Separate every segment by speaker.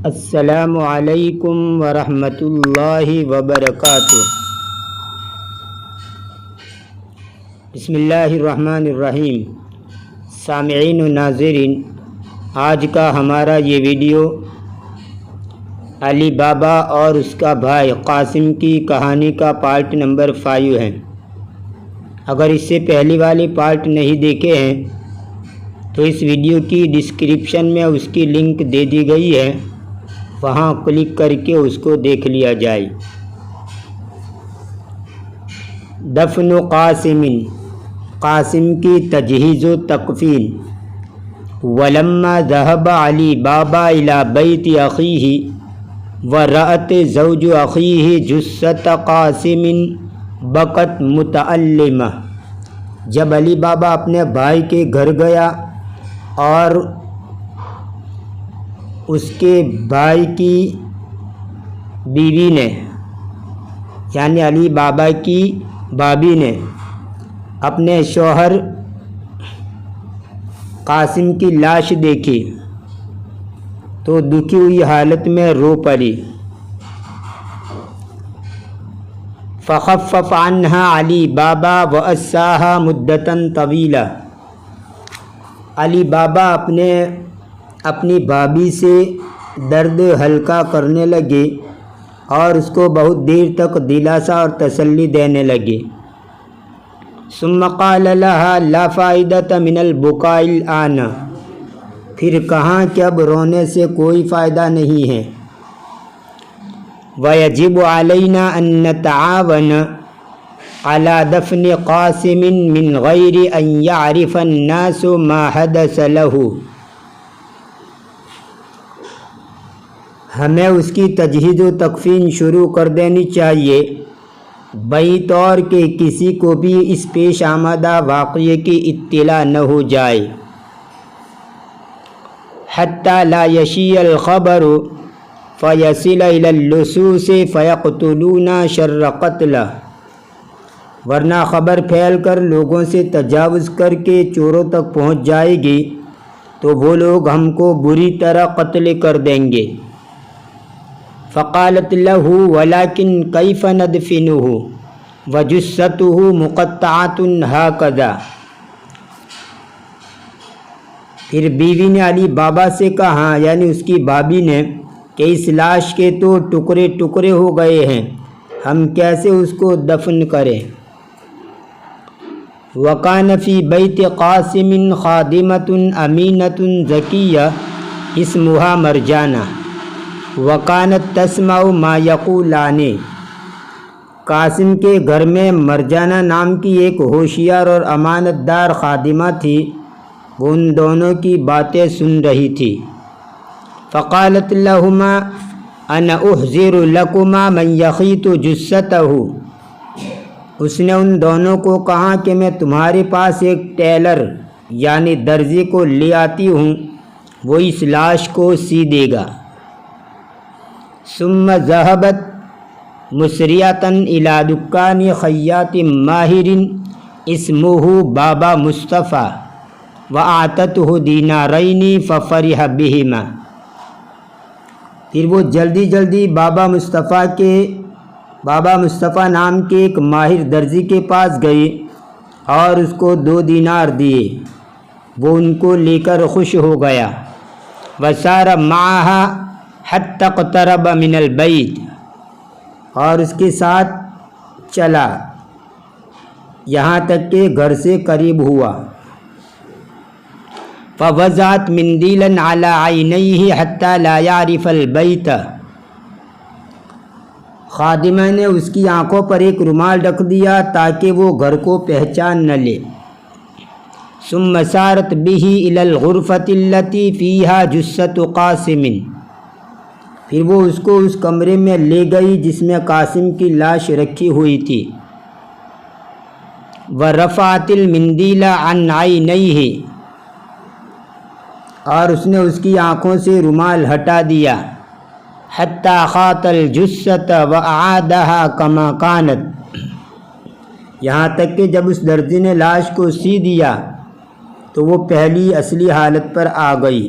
Speaker 1: السلام علیکم ورحمۃ اللہ وبرکاتہ۔ بسم اللہ الرحمن الرحیم۔ سامعین و ناظرین، آج کا ہمارا یہ ویڈیو علی بابا اور اس کا بھائی قاسم کی کہانی کا پارٹ نمبر 5 ہے۔ اگر اس سے پہلی والی پارٹ نہیں دیکھے ہیں تو اس ویڈیو کی ڈسکرپشن میں اس کی لنک دے دی گئی ہے، وہاں کلک کر کے اس کو دیکھ لیا جائے۔ دفن قاسم، قاسم کی تجہیز و تکفین۔ ولما ذهب علی بابا الى بیت اخیہ ورأت زوج اخیہ جثۃ قاسم بکت متألمہ۔ جب علی بابا اپنے بھائی کے گھر گیا اور اس کے بھائی کی بیوی نے یعنی علی بابا کی بھابی نے اپنے شوہر قاسم کی لاش دیکھی تو دکھی ہوئی حالت میں رو پڑی۔ فخفف عنہا علی بابا واساہا مدتاً طویلہ۔ علی بابا اپنی بھابی سے درد ہلکا کرنے لگے اور اس کو بہت دیر تک دلاسا اور تسلی دینے لگے۔ ثم قال لها لا فائدة من البكاء الآن۔ پھر کہاں کہ اب رونے سے کوئی فائدہ نہیں ہے۔ ويجب علينا أن نتعاون على دفن قاسم من غير أن يعرف الناس ما حدث له۔ ہمیں اس کی تجہیز و تکفین شروع کر دینی چاہیے بئی طور کہ کسی کو بھی اس پیش آمدہ واقعے کی اطلاع نہ ہو جائے۔ حتی لا یشیع الخبر فیصل الی اللصوص فیقتلون شر قتلہ۔ ورنہ خبر پھیل کر لوگوں سے تجاوز کر کے چوروں تک پہنچ جائے گی تو وہ لوگ ہم کو بری طرح قتل کر دیں گے۔ فقالت له ولكن كيف ندفنه وجثته مقطعة هكذا۔ پھر بیوی نے علی بابا سے کہا یعنی اس کی بھابی نے کہ اس لاش کے تو ٹکڑے ٹکڑے ہو گئے ہیں، ہم کیسے اس کو دفن کریں۔ وكان في بيت قاسم خادمة أمينة ذكية اسمها مرجانہ وكانت تسمع ما يقولان۔ قاسم کے گھر میں مرجانہ نام کی ایک ہوشیار اور امانت دار خادمہ تھی، وہ ان دونوں کی باتیں سن رہی تھی۔ فقالت لهما انا احذر لكما من يخيط جثته۔ اس نے ان دونوں کو کہا کہ میں تمہارے پاس ایک ٹیلر یعنی درزی کو لے آتی ہوں، وہ اس لاش کو سی دے گا۔ ثم ذهبت مسریۃ الی دکان خیاط ماہر اسمہ بابا مصطفیٰ واعطته دینارین ففرح بہما۔ پھر وہ جلدی بابا مصطفیٰ نام کے ایک ماہر درزی کے پاس گئی اور اس کو 2 دینار دیے، وہ ان کو لے کر خوش ہو گیا۔ وسار معها حتی اقترب من البیت، اور اس کے ساتھ چلا یہاں تک کہ گھر سے قریب ہوا۔ فوضعت مندیلا علی عینیہ حتی لا یعرف البیت۔ خادمہ نے اس کی آنکھوں پر ایک رومال رکھ دیا تاکہ وہ گھر کو پہچان نہ لے۔ ثم سارت بہ الی الغرفۃ التی فیہا جثۃ قاسم۔ پھر وہ اس کو اس کمرے میں لے گئی جس میں قاسم کی لاش رکھی ہوئی تھی۔ ورفعت المندیل عن عینیہ، اور اس نے اس کی آنکھوں سے رومال ہٹا دیا۔ حتی خاط الجثۃ واعادہا کما کانت، یہاں تک کہ جب اس درزی نے لاش کو سی دیا تو وہ پہلی اصلی حالت پر آ گئی۔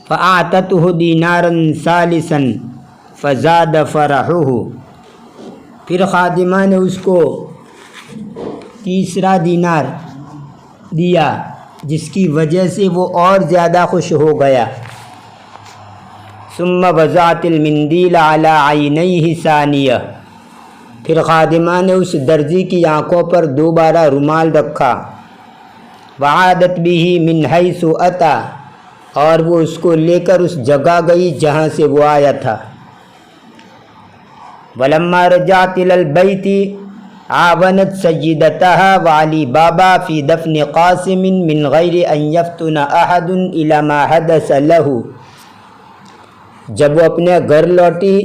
Speaker 1: فَأَعْتَتْهُ دِينَارًا ثَالِثًا فَزَادَ فَرَحُهُ، پھر خادمہ نے اس کو تیسرا دینار دیا جس کی وجہ سے وہ اور زیادہ خوش ہو گیا۔ ثُمَّ وَضَعَتِ الْمِنْدِيلَ عَلَى عَيْنَيْهِ ثَانِيَةً، پھر خادمہ نے اس درزی کی آنکھوں پر دوبارہ رومال رکھا۔ وَعَادَتْ بِهِ مِنْ حَيْثُ أَتَى، اور وہ اس کو لے کر اس جگہ گئی جہاں سے وہ آیا تھا۔ وَلَمَّا رَجَعَتْ إِلَى الْبَيْتِ عَاوَنَتْ سَيِّدَتَهَا وَعَلِي بابا فِي دَفْنِ قاسم مِنْ غَيْرِ أَنْ يَفْتُنَ أَحَدٌ إِلَى مَا حَدَثَ لَهُ، جب وہ اپنے گھر لوٹی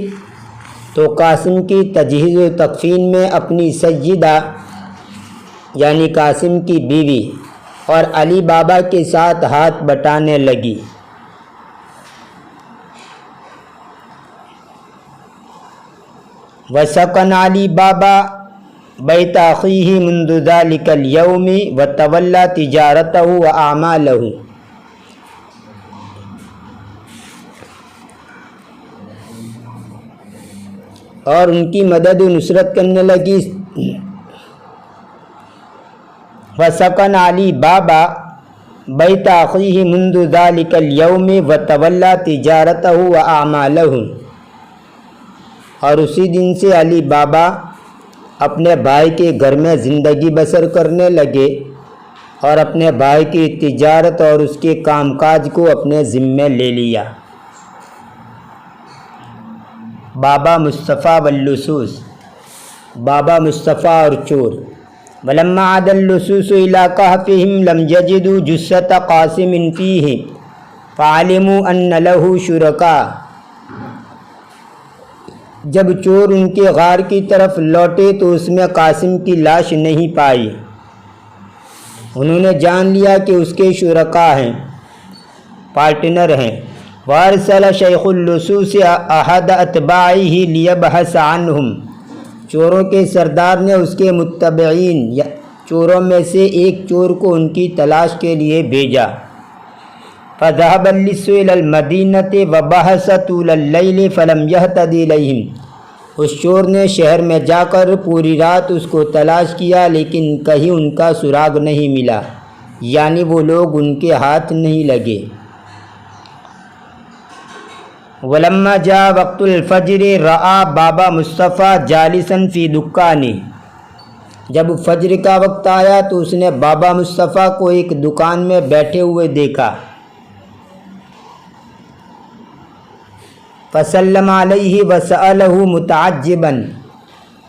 Speaker 1: تو قاسم کی تجہیز و تکفین میں اپنی سیدہ یعنی قاسم کی بیوی اور علی بابا کے ساتھ ہاتھ بٹانے لگی۔ وَسَكَنَ عَلِي بابا بَيْتَ أَخِيهِ مُنذ ذَلِكَ الْيَوْمِ وَتَوَلَّى تِجَارَتَهُ وَأَعْمَالَهُ، اور ان کی مدد و نصرت کرنے لگی۔ وَسَكَنَ عَلِي بابا بَيْتَ أَخِيهِ مُنذ ذَلِكَ الْيَوْمِ وَتَوَلَّى تِجَارَتَهُ وَأَعْمَالَهُ، اور اسی دن سے علی بابا اپنے بھائی کے گھر میں زندگی بسر کرنے لگے اور اپنے بھائی کی تجارت اور اس کے کام کاج کو اپنے ذمے لے لیا۔ بابا مصطفیٰ واللصوص، بابا مصطفیٰ اور چور۔ وَلَمَّا عَادَ اللُّصُوصُ إِلَىٰ كَهْفِهِمْ لَمْ يَجِدُوا جُثَّةَ قَاسِمٍ فِيهِ فَعَلِمُوا أَنَّ لَهُ شُرَكَاءَ، جب چور ان کے غار کی طرف لوٹے تو اس میں قاسم کی لاش نہیں پائی۔ انہوں نے جان لیا کہ اس کے شرکاء ہیں، پارٹنر ہیں۔ وَأَرْسَلَ شَيْخُ اللُّصُوصِ أَحَدَ أَتْبَاعِهِ لِيَبْحَثَ عَنْهُمْ، چوروں کے سردار نے اس کے متبعین چوروں میں سے ایک چور کو ان کی تلاش کے لیے بھیجا۔ فَذَهَبَ اللِّصُّ إِلَى الْمَدِينَةِ وَبَحَثَ طُولَ اللَّيْلِ فَلَمْ يَهْتَدِ إِلَيْهِمْ، اس چور نے شہر میں جا کر پوری رات اس کو تلاش کیا لیکن کہیں ان کا سراغ نہیں ملا، یعنی وہ لوگ ان کے ہاتھ نہیں لگے۔ وَلَمَّا جَاءَ وَقْتُ الْفَجْرِ رَأَى بابا مصطفیٰ جالساً فِي دُكَّانِهِ، جب فجر کا وقت آیا تو اس نے بابا مصطفیٰ کو ایک دکان میں بیٹھے ہوئے دیکھا۔ فَسَلَّمَ عَلَيْهِ وَسَأَلَهُ مُتَعَجِّبًا،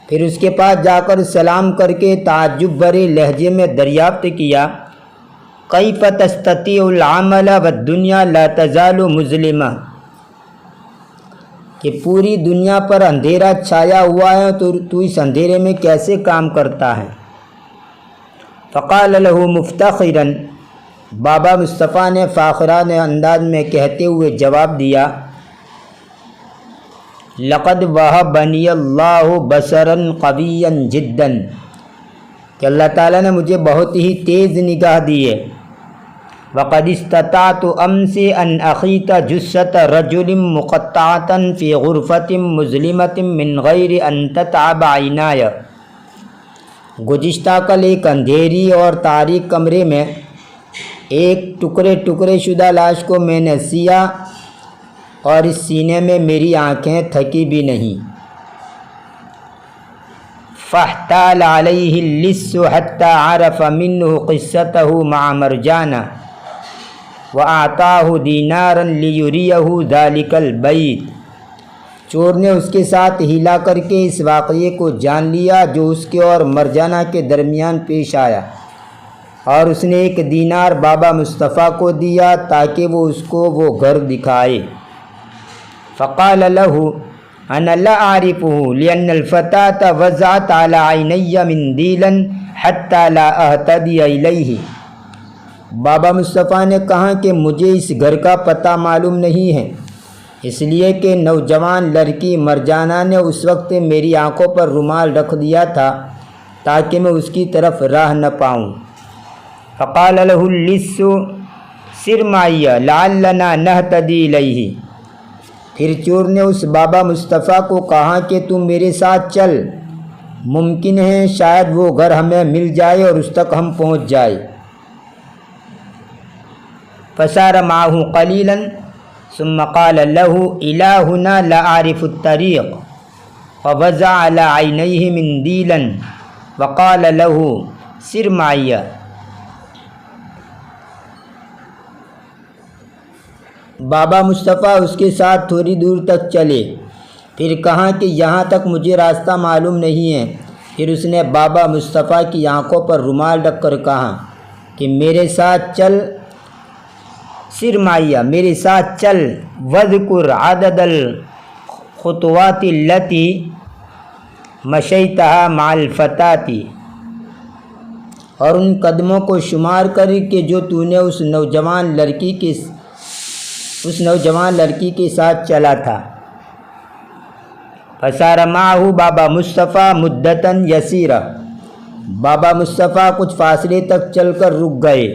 Speaker 1: پھر اس کے پاس جا کر سلام کر کے تعجب بھرے لہجے میں دریافت کیا، كَيْفَ تَسْتَطِيعُ الْعَمَلَ وَالدُّنْيَا لَا تَزَالُ مُظْلِمَةً، کہ پوری دنیا پر اندھیرا چھایا ہوا ہے تو اس اندھیرے میں کیسے کام کرتا ہے۔ فقال له مفتخرا، بابا مصطفیٰ نے فاخرانہ انداز میں کہتے ہوئے جواب دیا، لقد وهبني اللہ بصرا قویا جدا، کہ اللہ تعالیٰ نے مجھے بہت ہی تیز نگاہ دی ہے۔ وقد استطعت امس ان اخیط جثۃ رجل مقطعۃ فی غرفۃ مظلمۃ من غیر ان تتعب عینای، گزشتہ کل ایک اندھیری اور تاریک کمرے میں ایک ٹکڑے شدہ لاش کو میں نے سیا اور اس سینے میں میری آنکھیں تھکی بھی نہیں۔ فاحتال علیہ اللص حتی عرف منہ قصتہ مع مرجانہ وَأَعْطَاهُ دِينَارًا لِيُرِيَهُ ذَلِكَ الْبَيْتِ، چور نے اس کے ساتھ ہلا کر کے اس واقعے کو جان لیا جو اس کے اور مرجانہ کے درمیان پیش آیا، اور اس نے ایک دینار بابا مصطفیٰ کو دیا تاکہ وہ اس کو وہ گھر دکھائے۔ فقال له انا لا اعرفه لان الفتاة وزعت على عيني منديلا حتى لا اهتدي اليه، بابا مصطفیٰ نے کہا کہ مجھے اس گھر کا پتہ معلوم نہیں ہے، اس لیے کہ نوجوان لڑکی مرجانہ نے اس وقت میری آنکھوں پر رومال رکھ دیا تھا تاکہ میں اس کی طرف راہ نہ پاؤں۔ فقال له اللص سر معی لعلنا نہتدی الیہ۔ پھر چور نے اس بابا مصطفیٰ کو کہا کہ تم میرے ساتھ چل، ممکن ہے شاید وہ گھر ہمیں مل جائے اور اس تک ہم پہنچ جائے۔ فسار معه قلیلا ثم قال له الہنا لأعرف الطریق، فوضع على عینیہ مندیلا وقال له سر معی۔ بابا مصطفیٰ اس کے ساتھ تھوڑی دور تک چلے، پھر کہا کہ یہاں تک مجھے راستہ معلوم نہیں ہے۔ پھر اس نے بابا مصطفیٰ کی آنکھوں پر رومال رکھ کر کہا کہ میرے ساتھ چل، سر معی میرے ساتھ چل، وذکر عدد الخطوات التی مشیتہا مع الفتاة، اور ان قدموں کو شمار کر کہ جو تو نے اس نوجوان لڑکی کے ساتھ چلا تھا۔ فسار معه بابا مصطفیٰ مدتاً یسیرہ، بابا مصطفیٰ کچھ فاصلے تک چل کر رک گئے۔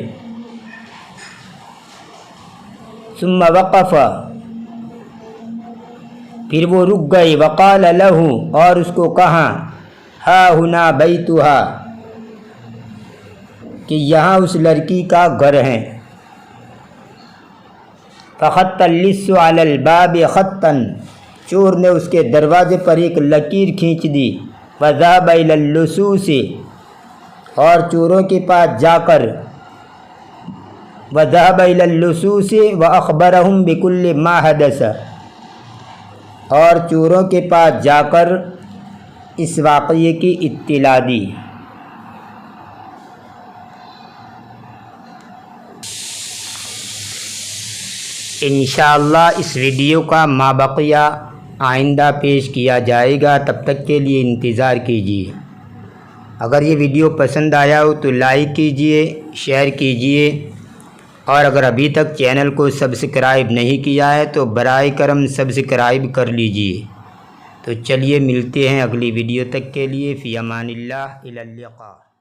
Speaker 1: ثم وقف، پھر وہ رک گئے۔ وقال له، اور اس کو کہا، ہا ہنا بیتھا، کہ یہاں اس لڑکی کا گھر ہے۔ فخط اللص علی الباب خطا، چور نے اس کے دروازے پر ایک لکیر کھینچ دی۔ وذهب الی اللصوص، اور چوروں کے پاس جا کر وذهب الی اللصوص واخبرهم بكل ما حدث، اور چوروں کے پاس جا کر اس واقعے کی اطلاع دی۔ انشاءاللہ اس ویڈیو کا مابقیہ آئندہ پیش کیا جائے گا، تب تک کے لیے انتظار کیجیے۔ اگر یہ ویڈیو پسند آیا ہو تو لائک کیجیے، شیئر کیجیے، اور اگر ابھی تک چینل کو سبسکرائب نہیں کیا ہے تو برائے کرم سبسکرائب کر لیجیے۔ تو چلیے ملتے ہیں اگلی ویڈیو تک کے لیے، فی امان اللہ، الی اللقاء۔